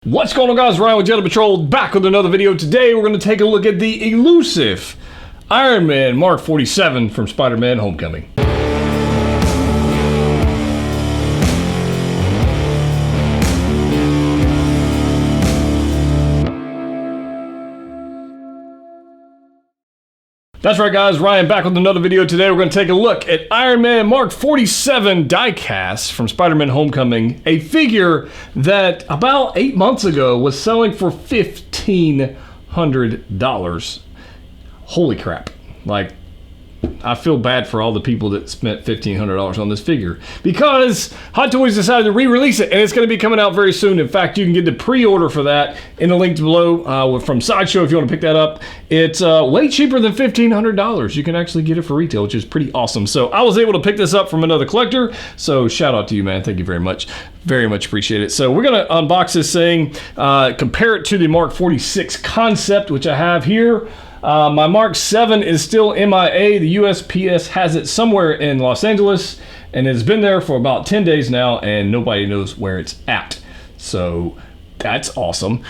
What's going on, guys? Ryan with Jedha Patrol, back with another video. Today we're going to take a look at the elusive Iron Man Mark 47 from Spider-Man Homecoming. That's right, guys. Ryan back with another video. Today we're going to take a look at Iron Man Mark 47 diecast from Spider-Man Homecoming, a figure that about 8 months ago was selling for $1,500. Holy crap. Like, I feel bad for all the people that spent $1,500 on this figure because Hot Toys decided to re-release it, and it's going to be coming out very soon. In fact, you can get the pre-order for that in the link below from Sideshow if you want to pick that up. It's way cheaper than $1,500. You can actually get it for retail, which is pretty awesome. So I was able to pick this up from another collector, so shout out to you, man. Thank you very much. Very much appreciate it. So we're going to unbox this thing, compare it to the Mark 46 concept, which I have here. My Mark 7 is still MIA. The USPS has it somewhere in Los Angeles, and it's been there for about 10 days now, and nobody knows where it's at. So that's awesome.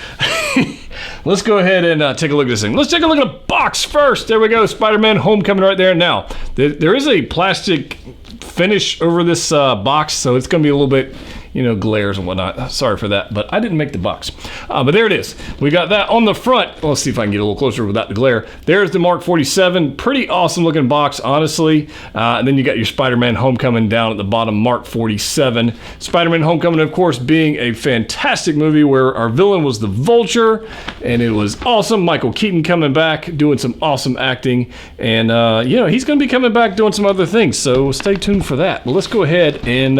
Let's go ahead and take a look at this thing. Let's take a look at the box first. There we go. Spider-Man Homecoming right there. Now, there is a plastic finish over this box, so it's going to be a little bit, you know, glares and whatnot. Sorry for that, but I didn't make the box. But there it is. We got that on the front. Let's see if I can get a little closer without the glare. There's the Mark 47. Pretty awesome looking box, honestly. And then you got your Spider-Man Homecoming down at the bottom, Mark 47. Spider-Man Homecoming, of course, being a fantastic movie where our villain was the Vulture, and it was awesome. Michael Keaton coming back, doing some awesome acting. And, you know, he's going to be coming back doing some other things, so stay tuned for that. But let's go ahead and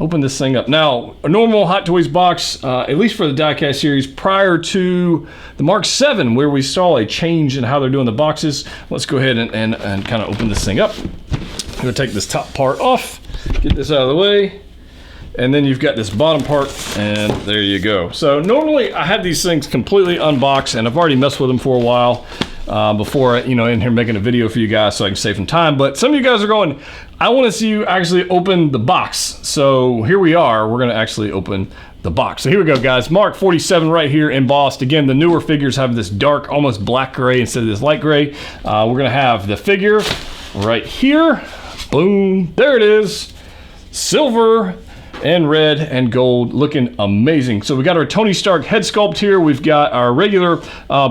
open this thing up. Now, a normal Hot Toys box, at least for the diecast series, prior to the Mark 7, where we saw a change in how they're doing the boxes. Let's go ahead and kind of open this thing up. I'm going to take this top part off, get this out of the way, and then you've got this bottom part, and there you go. So normally I have these things completely unboxed, and I've already messed with them for a while. Before, you know, in here making a video for you guys so I can save some time. But some of you guys are going, I want to see you actually open the box. So here we are. We're going to actually open the box. So here we go, guys. Mark 47 right here embossed. Again, the newer figures have this dark, almost black gray instead of this light gray. We're going to have the figure right here. Boom. There it is. Silver and red and gold, looking amazing. So we got our Tony Stark head sculpt here, we've got our regular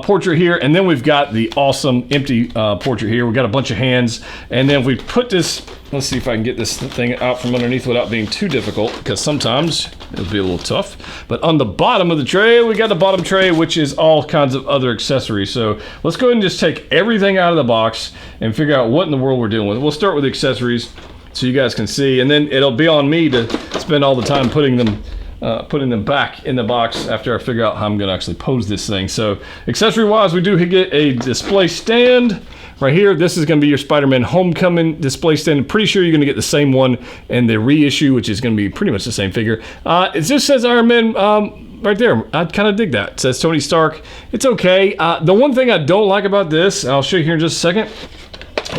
portrait here, and then we've got the awesome empty portrait here. We've got a bunch of hands, and then we put this, let's see if I can get this thing out from underneath without being too difficult, because sometimes it'll be a little tough. But on the bottom of the tray, we got the bottom tray, which is all kinds of other accessories. So let's go ahead and just take everything out of the box and figure out what in the world we're dealing with. We'll start with the accessories, so you guys can see, and then it'll be on me to spend all the time putting them back in the box after I figure out how I'm going to actually pose this thing. So accessory wise, we do get a display stand right here. This is going to be your Spider-Man Homecoming display stand. I'm pretty sure you're going to get the same one in the reissue, which is going to be pretty much the same figure. It just says Iron Man right there. I kind of dig that. It says Tony Stark. It's okay. The one thing I don't like about this, I'll show you here in just a second,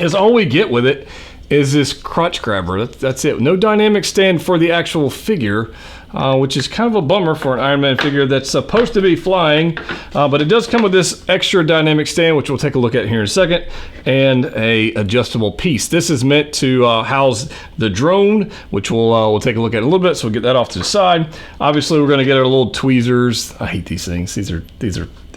is all we get with it is this crotch grabber. That's it. No dynamic stand for the actual figure, which is kind of a bummer for an Iron Man figure that's supposed to be flying, but it does come with this extra dynamic stand, which we'll take a look at here in a second, and a adjustable piece. This is meant to house the drone, which we'll take a look at in a little bit, so we'll get that off to the side. Obviously, we're going to get our little tweezers. I hate these things. These are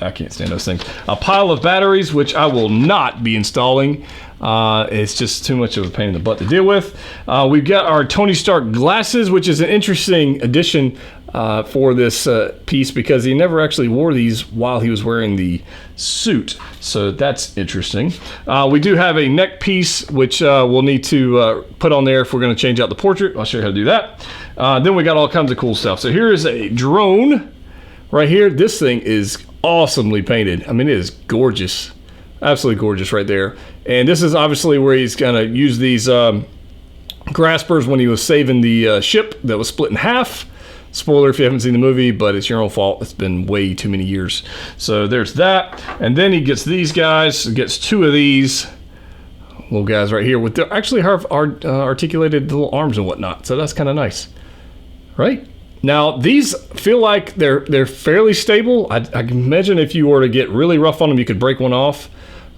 I can't stand those things. A pile of batteries, which I will not be installing. It's just too much of a pain in the butt to deal with. We've got our Tony Stark glasses, which is an interesting addition for this piece because he never actually wore these while he was wearing the suit. So that's interesting. We do have a neck piece, which we'll need to put on there if we're going to change out the portrait. I'll show you how to do that. Then we got all kinds of cool stuff. So here is a drone right here. This thing is awesomely painted. I mean, it is gorgeous. Absolutely gorgeous right there. And this is obviously where he's going to use these graspers when he was saving the ship that was split in half. Spoiler if you haven't seen the movie, but it's your own fault. It's been way too many years. So there's that. And then he gets these guys, gets two of these little guys right here with the, actually have articulated little arms and whatnot. So that's kind of nice, right? Now, these feel like they're fairly stable. I can imagine if you were to get really rough on them, you could break one off.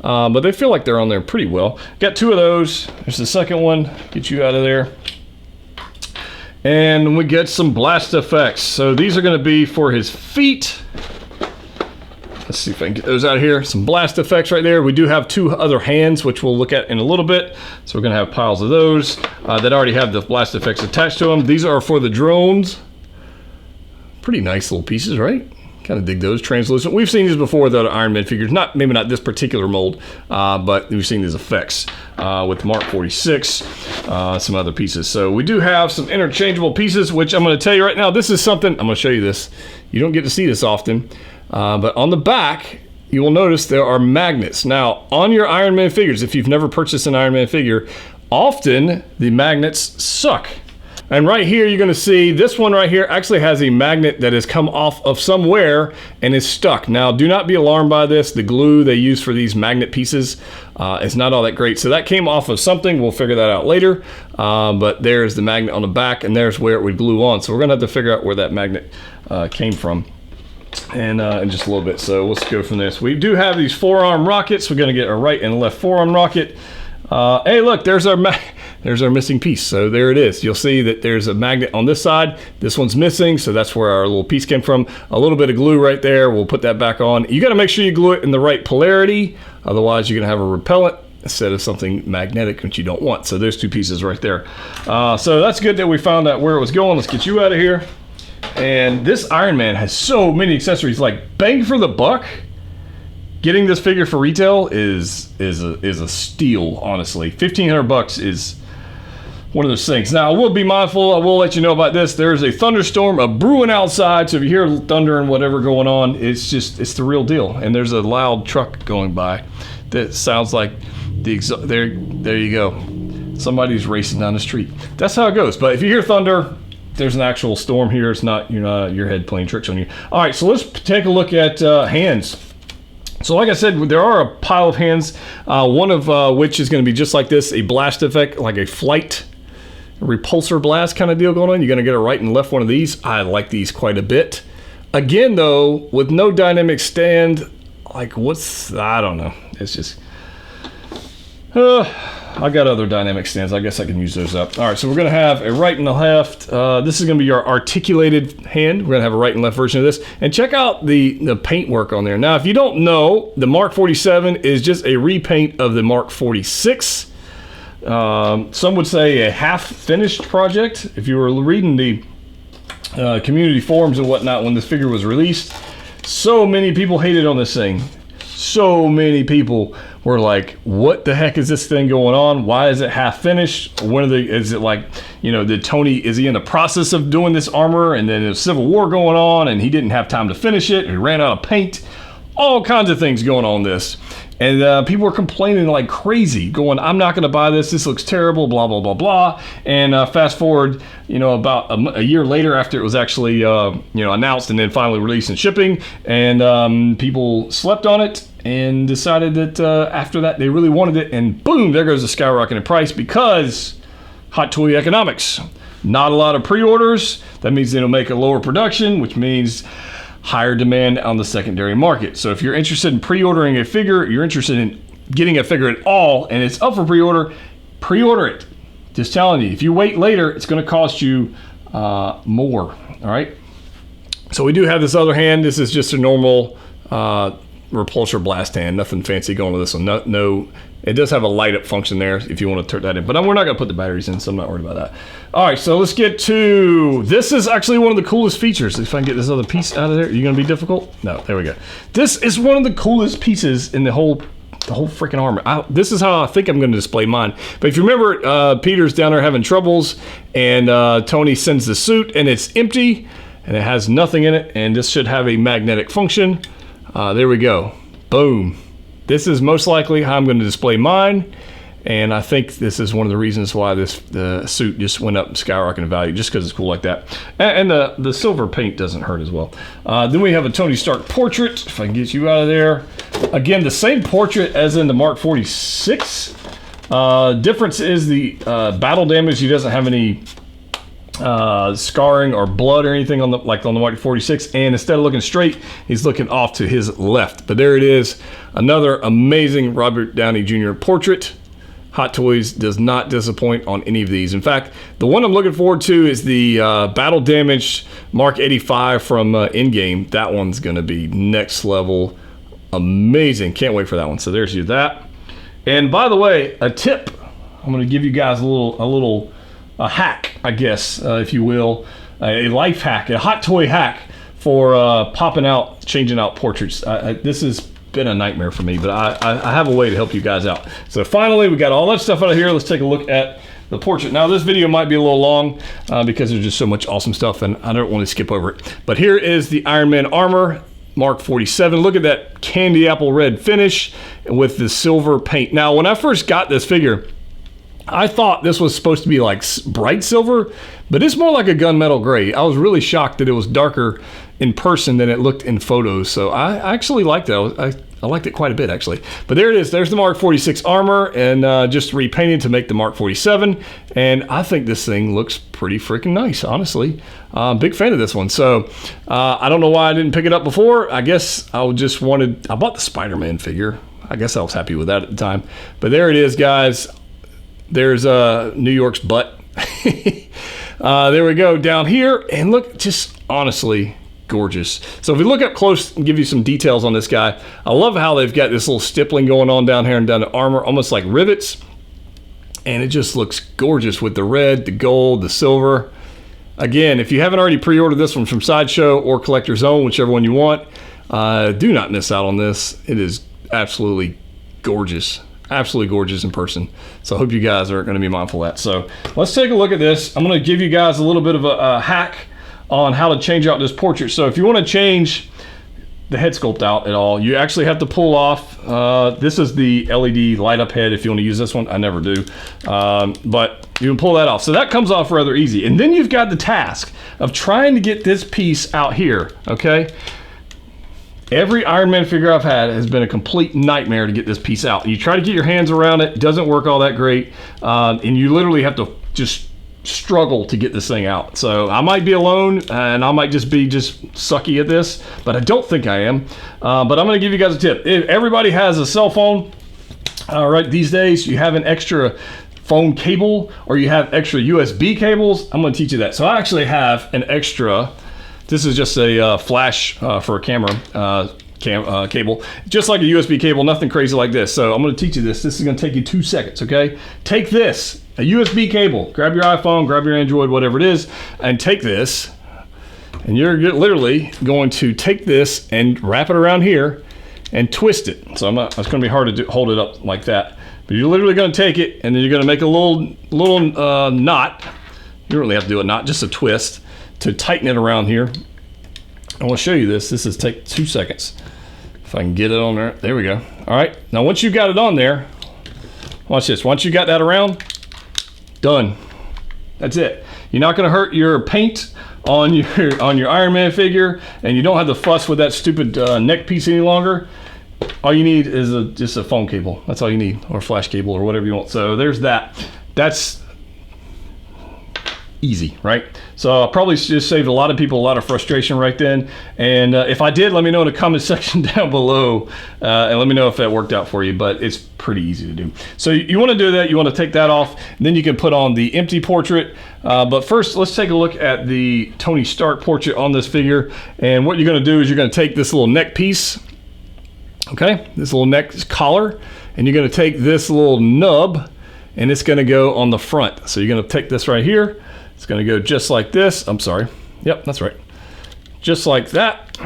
But they feel like they're on there pretty well. Got 2 of those. There's the second one. Get you out of there. And we get some blast effects. So these are going to be for his feet. Let's see if I can get those out of here. Some blast effects right there. We do have 2 other hands, which we'll look at in a little bit. So we're going to have piles of those that already have the blast effects attached to them. These are for the drones. Pretty nice little pieces, right? Kind of dig those. Translucent. We've seen these before, the Iron Man figures. Maybe not this particular mold, but we've seen these effects with Mark47, some other pieces. So we do have some interchangeable pieces, which I'm going to tell you right now. This is something, I'm going to show you this. You don't get to see this often, but on the back, you will notice there are magnets. Now, on your Iron Man figures, if you've never purchased an Iron Man figure, often the magnets suck. And right here, you're going to see this one right here actually has a magnet that has come off of somewhere and is stuck. Now, do not be alarmed by this. The glue they use for these magnet pieces is not all that great. So that came off of something. We'll figure that out later. But there's the magnet on the back, and there's where it would glue on. So we're going to have to figure out where that magnet came from. And in just a little bit. So let's go from this. We do have these forearm rockets. We're going to get a right and left forearm rocket. Hey, look, there's our missing piece. So there it is. You'll see that there's a magnet on this side. This one's missing, so that's where our little piece came from. A little bit of glue right there. We'll put that back on. You got to make sure you glue it in the right polarity. Otherwise, you're going to have a repellent instead of something magnetic, which you don't want. So there's 2 pieces right there. So that's good that we found out where it was going. Let's get you out of here. And this Iron Man has so many accessories. Like, bang for the buck. Getting this figure for retail is a steal, honestly. $1,500 is one of those things. Now, I will be mindful. I will let you know about this. There's a thunderstorm brewing outside, so if you hear thunder and whatever going on, it's the real deal. And there's a loud truck going by that sounds like there you go. Somebody's racing down the street. That's how it goes. But if you hear thunder, there's an actual storm here. It's not your head playing tricks on you. All right, so let's take a look at hands. So like I said, there are a pile of hands, one of which is going to be just like this, a blast effect, like a flight repulsor blast kind of deal going on. You're going to get a right and left one of these. I like these quite a bit. Again, though, with no dynamic stand, like I don't know. It's just, I got other dynamic stands. I guess I can use those up. All right, so we're going to have a right and a left. This is going to be your articulated hand. We're going to have a right and left version of this. And check out the paintwork on there. Now, if you don't know, the Mark47 is just a repaint of the Mark46. Some would say a half-finished project. If you were reading the community forums and whatnot when this figure was released, so many people hated on this thing. So many people were like, what the heck is this thing going on? Why is it half finished? Is it like, did Tony, is he in the process of doing this armor and then there's Civil War going on and he didn't have time to finish it? He ran out of paint. All kinds of things going on this. And people were complaining like crazy, going, I'm not going to buy this. This looks terrible, blah, blah, blah, blah. And fast forward, about a year later after it was actually, announced and then finally released and shipping. And people slept on it and decided that after that they really wanted it. And boom, there goes the skyrocketing price because hot toy economics. Not a lot of pre-orders. That means it'll make a lower production, which means higher demand on the secondary market. So if you're interested in pre-ordering a figure, you're interested in getting a figure at all, and it's up for pre-order it. Just telling you, if you wait later, it's going to cost you more. All right. So we do have this other hand. This is just a normal repulsor blast hand. Nothing fancy going to this one. No. It does have a light up function there if you want to turn that in, but we're not going to put the batteries in, so I'm not worried about that. All right, so let's get to, this is actually one of the coolest features. If I can get this other piece out of there, are you going to be difficult? No, there we go. This is one of the coolest pieces in the whole freaking armor. This is how I think I'm going to display mine. But if you remember, Peter's down there having troubles, and Tony sends the suit, and it's empty, and it has nothing in it, and this should have a magnetic function. There we go. Boom. This is most likely how I'm going to display mine, and I think this is one of the reasons why the suit just went up skyrocketing in value, just because it's cool like that. And the silver paint doesn't hurt as well. Then we have a Tony Stark portrait, if I can get you out of there. Again, the same portrait as in the Mark46. Difference is the battle damage. He doesn't have any scarring or blood or anything on the Mark 46, and instead of looking straight, he's looking off to his left. But there it is, another amazing Robert Downey Jr. portrait. Hot Toys does not disappoint on any of these. In fact, the one I'm looking forward to is the battle damaged Mark 85 from Endgame. That one's going to be next level amazing. Can't wait for that one. So there's you that. And by the way, a tip. I'm going to give you guys a hack, I guess, if you will, a life hack, a Hot Toy hack for changing out portraits. This has been a nightmare for me, but I have a way to help you guys out. So finally, we got all that stuff out of here. Let's take a look at the portrait. Now, this video might be a little long because there's just so much awesome stuff, and I don't want to skip over it. But here is the Iron Man armor, Mark 47. Look at that candy apple red finish with the silver paint. Now, when I first got this figure, I thought this was supposed to be like bright silver, but it's more like a gunmetal gray. I was really shocked that it was darker in person than it looked in photos. So I actually liked it. I liked it quite a bit, actually. But there it is. There's the Mark 46 armor, and just repainted to make the Mark 47. And I think this thing looks pretty freaking nice, honestly. Big fan of this one. So I don't know why I didn't pick it up before. I guess I bought the Spider-Man figure. I guess I was happy with that at the time. But there it is, guys. There's New York's butt. There we go down here, and look, just honestly gorgeous. So if we look up close and give you some details on this guy, I love how they've got this little stippling going on down here and down the armor, almost like rivets, and it just looks gorgeous with the red, the gold, the silver. Again, if you haven't already pre-ordered this one from Sideshow or Collector's Own, whichever one you want, do not miss out on this. It is absolutely gorgeous. Absolutely gorgeous in person. So I hope you guys are going to be mindful of that. So let's take a look at this. I'm going to give you guys a little bit of a hack on how to change out this portrait. So if you want to change the head sculpt out at all, you actually have to pull off, this is the LED light up head if you want to use this one. I never do. But you can pull that off. So that comes off rather easy. And then you've got the task of trying to get this piece out here, okay? Every Iron Man figure I've had has been a complete nightmare to get this piece out. You try to get your hands around it, doesn't work all that great, and you literally have to just struggle to get this thing out. So I might be alone, and I might just be sucky at this, but I don't think I am. But I'm going to give you guys a tip. If everybody has a cell phone, right, these days, you have an extra phone cable, or you have extra USB cables, I'm going to teach you that. So I actually have an extra. This is just a flash for a camera cable, just like a USB cable, nothing crazy like this. So I'm going to teach you this. This is going to take you 2 seconds, okay? Take this, a USB cable. Grab your iPhone, grab your Android, whatever it is, and take this. And you're literally going to take this and wrap it around here and twist it. So it's going to be hard to hold it up like that. But you're literally going to take it, and then you're going to make a little knot. You don't really have to do a knot, just a twist, to tighten it around here. I want to show you this. This is take 2 seconds. If I can get it on there. There we go. All right. Now once you got it on there, watch this. Once you got that around, done. That's it. You're not going to hurt your paint on your Iron Man figure, and you don't have to fuss with that stupid neck piece any longer. All you need is just a phone cable. That's all you need, or a flash cable, or whatever you want. So there's that. That's easy, right? So I probably just saved a lot of people a lot of frustration right then. And if I did, let me know in the comment section down below, and let me know if that worked out for you. But it's pretty easy to do. So you want to do that. You want to take that off, and then you can put on the empty portrait. But first, let's take a look at the Tony Stark portrait on this figure. And what you're going to do is you're going to take this little neck piece, okay, this little neck collar, and you're going to take this little nub, and it's going to go on the front. So you're going to take this right here. It's going to go just like this. I'm sorry. Yep, that's right. Just like that.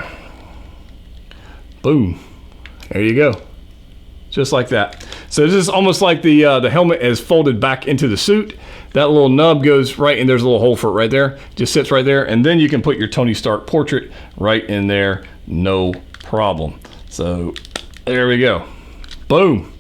Boom. There you go. Just like that. So this is almost like the helmet is folded back into the suit. That little nub goes right, and there's a little hole for it right there. Just sits right there, and then you can put your Tony Stark portrait right in there. No problem. So there we go. Boom.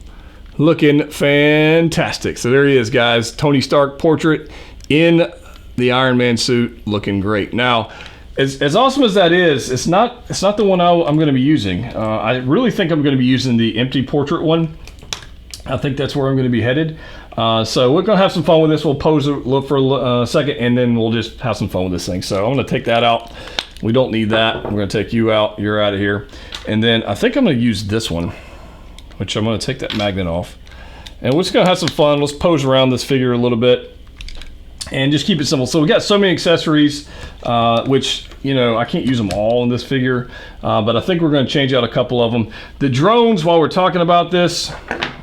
Looking fantastic. So there he is, guys. Tony Stark portrait in the Iron Man suit, looking great. Now, as awesome as that is, it's not the one I'm going to be using. I really think I'm going to be using the empty portrait one. I think that's where I'm going to be headed. So we're going to have some fun with this. We'll pose a look for a second, and then we'll just have some fun with this thing. So I'm going to take that out. We don't need that. We're going to take you out. You're out of here. And then I think I'm going to use this one, which I'm going to take that magnet off. And we're just going to have some fun. Let's pose around this figure a little bit and just keep it simple. So we got so many accessories, which, you know, I can't use them all in this figure, but I think we're going to change out a couple of them. The drones, while we're talking about this,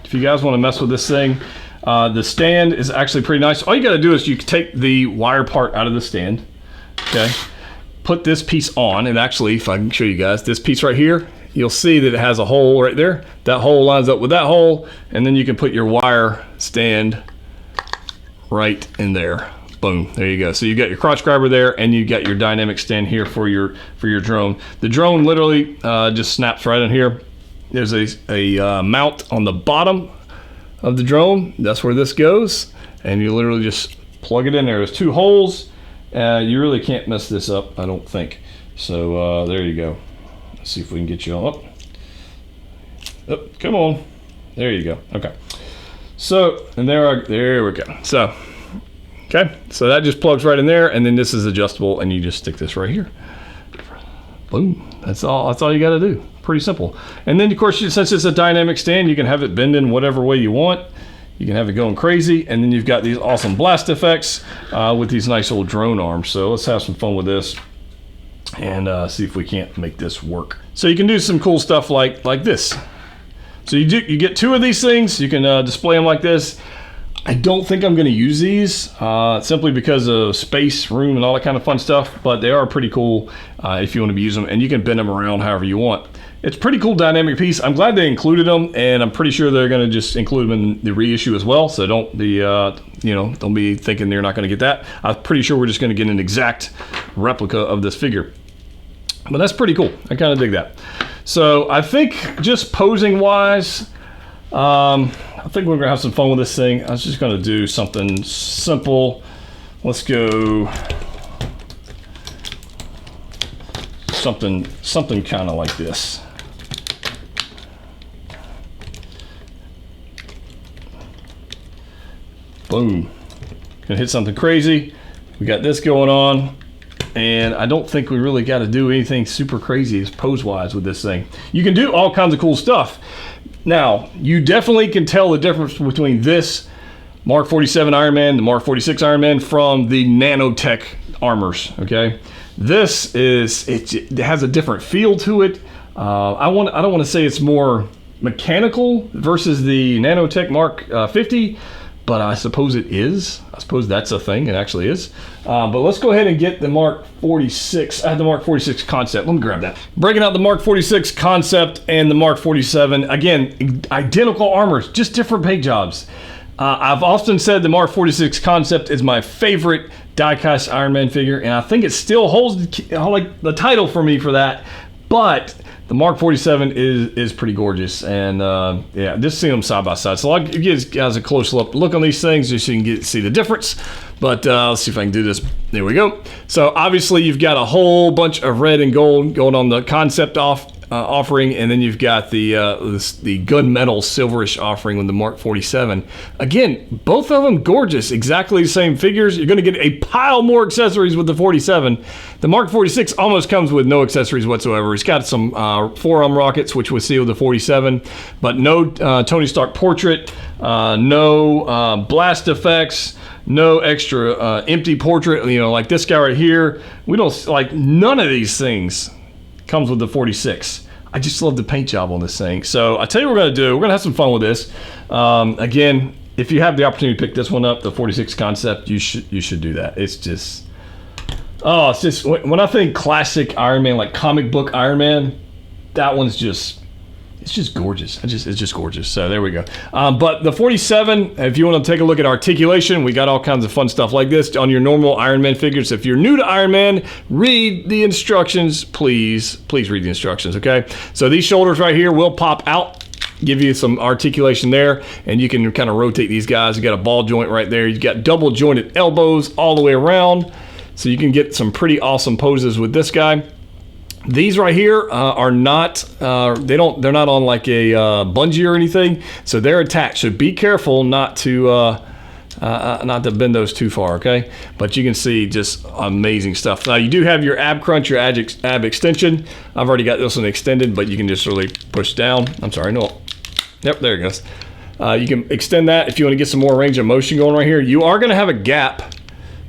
if you guys want to mess with this thing, the stand is actually pretty nice. All you got to do is you take the wire part out of the stand, okay? Put this piece on, and actually, if I can show you guys, this piece right here, you'll see that it has a hole right there. That hole lines up with that hole, and then you can put your wire stand right in there. Boom, there you go. So you got your crotch grabber there, and you got your dynamic stand here for your drone. The drone literally just snaps right in here. There's a mount on the bottom of the drone. That's where this goes, and you literally just plug it in there. There's 2 holes. You really can't mess this up, I don't think. So there you go. Let's see if we can get you up. Oh, come on. There you go. Okay. So, and there we go. So, okay. So that just plugs right in there, and then this is adjustable, and you just stick this right here. Boom. That's all you got to do. Pretty simple. And then, of course, since it's a dynamic stand, you can have it bending whatever way you want. You can have it going crazy, and then you've got these awesome blast effects with these nice old drone arms. So let's have some fun with this and see if we can't make this work. So you can do some cool stuff like this. So you get 2 of these things. You can display them like this. I don't think I'm going to use these simply because of space, room, and all that kind of fun stuff, but they are pretty cool if you want to be using them, and you can bend them around however you want. It's a pretty cool dynamic piece. I'm glad they included them, and I'm pretty sure they're going to just include them in the reissue as well. So don't be, don't be thinking they're not going to get that. I'm pretty sure we're just going to get an exact replica of this figure. But that's pretty cool. I kind of dig that. So I think just posing wise, I think we're going to have some fun with this thing. I was just going to do something simple. Let's go something kind of like this. Boom. Gonna hit something crazy. We got this going on, and I don't think we really got to do anything super crazy pose wise with this thing. You can do all kinds of cool stuff. Now, you definitely can tell the difference between this Mark 47 Iron Man, the Mark 46 Iron Man from the nanotech armors, okay? This it has a different feel to it. I don't want to say it's more mechanical versus the nanotech Mark 50, but I suppose it is. I suppose that's a thing. It actually is. But let's go ahead and get the Mark 46. I have the Mark 46 concept. Let me grab that. Breaking out the Mark 46 concept and the Mark 47. Again, identical armors, just different paint jobs. I've often said the Mark 46 concept is my favorite die-cast Iron Man figure, and I think it still holds the title for me for that. But the Mark 47 is pretty gorgeous, and yeah, just seeing them side by side. So I'll give you guys a close look on these things just so you can see the difference. But let's see if I can do this. There we go. So obviously you've got a whole bunch of red and gold going on the concept offering, and then you've got the gunmetal silverish offering with the Mark 47. Again, both of them gorgeous, exactly the same figures. You're going to get a pile more accessories with the 47. The Mark 46 almost comes with no accessories whatsoever. It's got some Forearm Rockets, which we see with the 47, but no Tony Stark portrait, no blast effects, no extra empty portrait, like this guy right here. We don't, like, none of these things comes with the 46. I just love the paint job on this thing. So I tell you what we're going to do. We're going to have some fun with this. Again, if you have the opportunity to pick this one up, the 46 concept, you should do that. It's just when I think classic Iron Man, like comic book Iron Man, that one's just, it's just gorgeous. It's just gorgeous. So there we go. But the 47, if you want to take a look at Articulation, we got all kinds of fun stuff like this on your normal Iron Man figures. If you're new to Iron Man, read the instructions, please. Please read the instructions, okay? So these shoulders right here will pop out, give you some articulation there, and you can kind of rotate these guys. You got a ball joint right there. You got double jointed elbows all the way around, so you can get some pretty awesome poses with this guy. These right here are not, they're not on like a bungee or anything, so they're attached. So be careful not to bend those too far, okay? But you can see just amazing stuff. Now you do have your ab crunch, your ab extension. I've already got this one extended, but you can just really push down. I'm sorry, no. Yep, there it goes. You can extend that if you want to get some more range of motion going right here. You are going to have a gap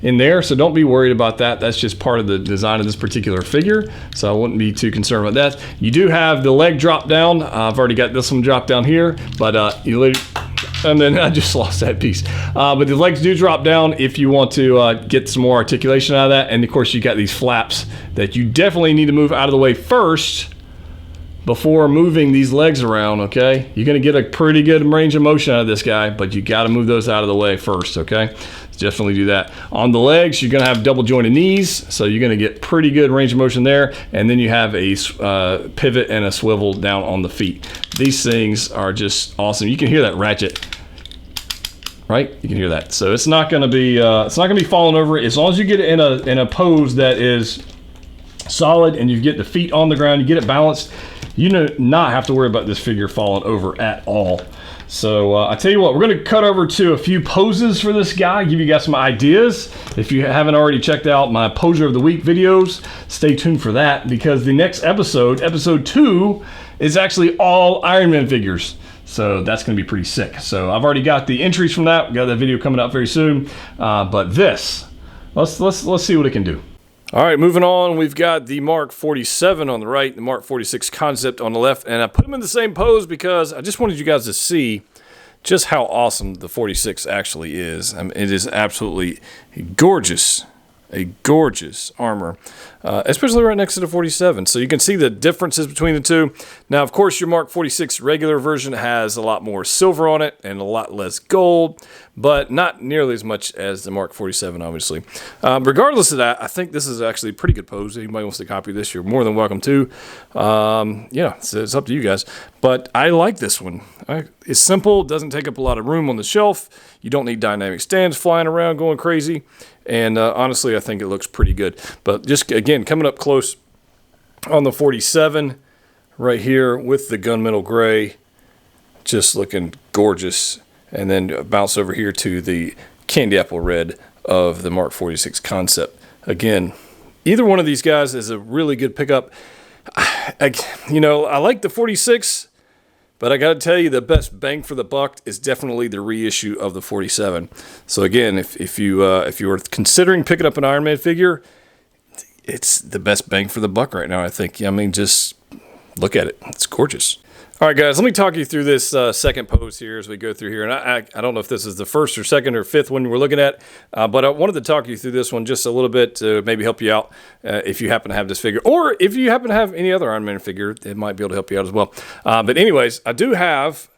in there, so don't be worried about that. That's just part of the design of this particular figure, so I wouldn't be too concerned about that. You do have the leg drop down. I've already got this one dropped down here, but and then I just lost that piece. But the legs do drop down if you want to get some more articulation out of that. And of course you got these flaps that you definitely need to move out of the way first before moving these legs around, okay? You're gonna get a pretty good range of motion out of this guy, but you gotta move those out of the way first, okay? Definitely do that. On the legs, you're gonna have double jointed knees, so you're gonna get pretty good range of motion there, and then you have a pivot and a swivel down on the feet. These things are just awesome. You can hear that ratchet, right? You can hear that. So it's not gonna be falling over as long as you get it in a pose that is solid and you get the feet on the ground, you get it balanced. You do not have to worry about this figure falling over at all. So I tell you what, we're going to cut over to a few poses for this guy, give you guys some ideas. If you haven't already checked out my Poser of the Week videos, stay tuned for that, because the next episode, episode 2, is actually all Iron Man figures. So that's going to be pretty sick. So I've already got the entries from that. We've got that video coming out very soon. But this, let's see what it can do. All right, moving on, we've got the Mark 47 on the right, the Mark 46 concept on the left, and I put them in the same pose because I just wanted you guys to see just how awesome the 46 actually is. I mean, it is absolutely gorgeous, a gorgeous armor, especially right next to the 47. So you can see the differences between the two. Now, of course, your Mark 46 regular version has a lot more silver on it and a lot less gold, but not nearly as much as the Mark 47, obviously. Regardless of that, I think this is actually a pretty good pose. Anybody wants to copy this, you're more than welcome to. Yeah, it's up to you guys. But I like this one. It's simple, doesn't take up a lot of room on the shelf. You don't need dynamic stands flying around going crazy. And honestly, I think it looks pretty good. But just, again, coming up close on the 47 right here with the gunmetal gray, just looking gorgeous. And then bounce over here to the candy apple red of the Mark 46 concept. Again, either one of these guys is a really good pickup. I like the 46, but I got to tell you, the best bang for the buck is definitely the reissue of the 47. So again, if you were considering picking up an Iron Man figure, it's the best bang for the buck right now, I think. I mean, just look at it. It's gorgeous. All right, guys, let me talk you through this second pose here as we go through here. And I don't know if this is the first or second or fifth one we're looking at, but I wanted to talk you through this one just a little bit to maybe help you out if you happen to have this figure. Or if you happen to have any other Iron Man figure, it might be able to help you out as well. But anyways, I do have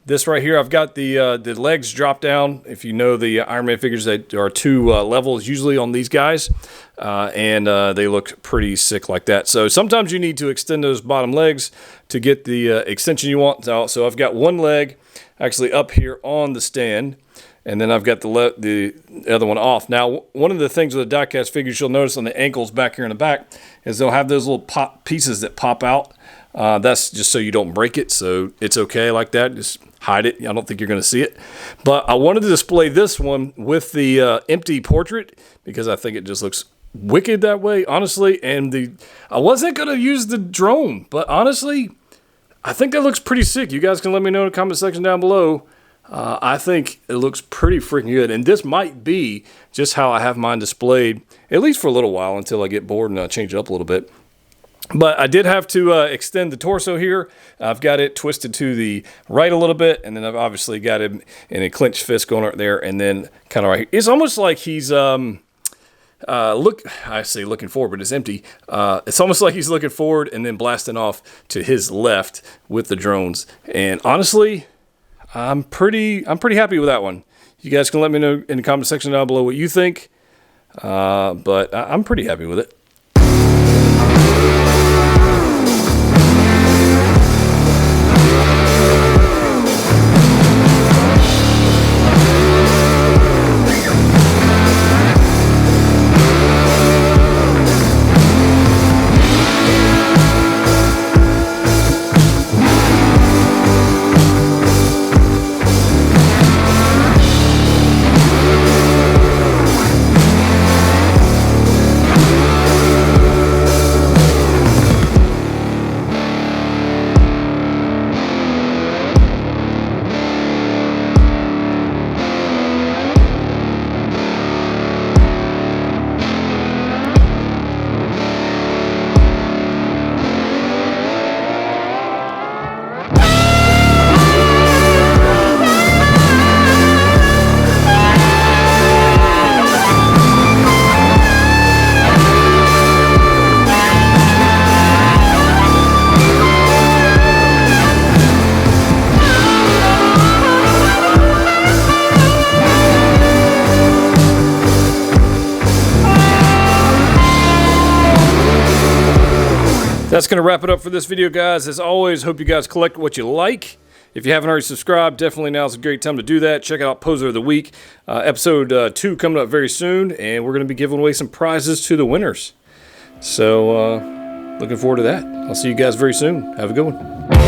this right here. I've got the legs drop down. If you know the Iron Man figures, that are two levels usually on these guys. And they look pretty sick like that. So sometimes you need to extend those bottom legs to get the extension you want. So I've got one leg actually up here on the stand, and then I've got the other one off. Now, one of the things with the die-cast figures you'll notice on the ankles back here in the back is they'll have those little pop pieces that pop out. That's just so you don't break it, so it's okay like that. Just hide it. I don't think you're going to see it. But I wanted to display this one with the empty portrait because I think it just looks wicked that way, honestly. And I wasn't going to use the drone, but honestly, I think that looks pretty sick. You guys can let me know in the comment section down below. I think it looks pretty freaking good. And this might be just how I have mine displayed, at least for a little while until I get bored and change it up a little bit. But I did have to extend the torso here. I've got it twisted to the right a little bit, and then I've obviously got him in a clenched fist going right there, and then kind of right here. It's almost like he's, I say looking forward, but it's empty. It's almost like he's looking forward and then blasting off to his left with the drones. And honestly, I'm pretty happy with that one. You guys can let me know in the comment section down below what you think, but I'm pretty happy with it. that's going to wrap it up for this video, guys. As always, hope you guys collect what you like. If you haven't already subscribed, definitely now's a great time to do that. Check out Poser of the Week. Episode 2 coming up very soon, and we're going to be giving away some prizes to the winners. So, looking forward to that. I'll see you guys very soon. Have a good one.